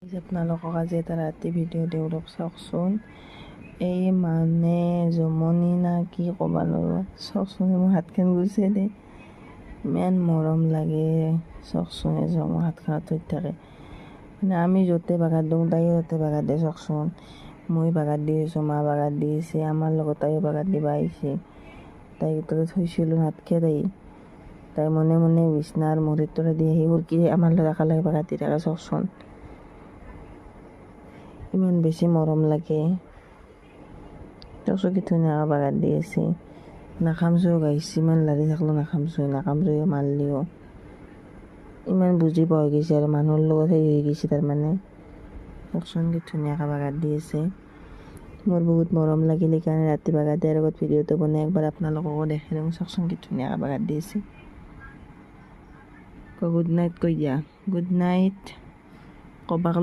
আপোনালোকক আজি এটা ৰাতি ভিডিঅ' দিওঁ চাওকচোন। এই মানে জমনি না কি ক'বা নোৱাৰো, চাওকচোন মোৰ হাতখন গুছে দে, ইমান মৰম লাগে। চাওকচোন মোৰ হাতখনত থৈ থাকে, মানে আমি য'তে বাগাত দিওঁ তাইও য'তে বাগাত দিয়ে। চাওকচোন মই বাগাত দি আছোঁ, মা বাগাত দি আছে, আমাৰ লগত তাইও বাগাত দিবা আহিছে। তাইক তলে থৈছিলোঁ নাতকে তাই মনে মনে বিচনাৰ মূৰিৰ তলে দি আহি উৰকি আমাৰ লগত একেলগে বাগাত দি থাকে। চাওকচোন ইমান বেছি মৰম লাগে। চাওকচোন কি ধুনীয়াকৈ বাগাত দি আছে। নাখামচো গাইছে, ইমান লাৰি থাকলেও নাখামচোই মাৰলিও ইমান বুজি পোৱা হৈ গৈছে আৰু মানুহৰ লগত সেই হৈ গৈছে তাৰমানে। চাওকচোন কি ধুনীয়াকৈ বাগাত দি আছে, মোৰ বহুত মৰম লাগিল সেইকাৰণে ৰাতি বাগাত দিয়াৰ আগত ভিডিঅ'টো বনাই একবাৰ আপোনালোককো দেখাই দিওঁ। চাওকচোন কি ধুনীয়াকৈ বাগাত দি আছে। গুড নাইট কৈ দিয়া, গুড নাইট ক'বাক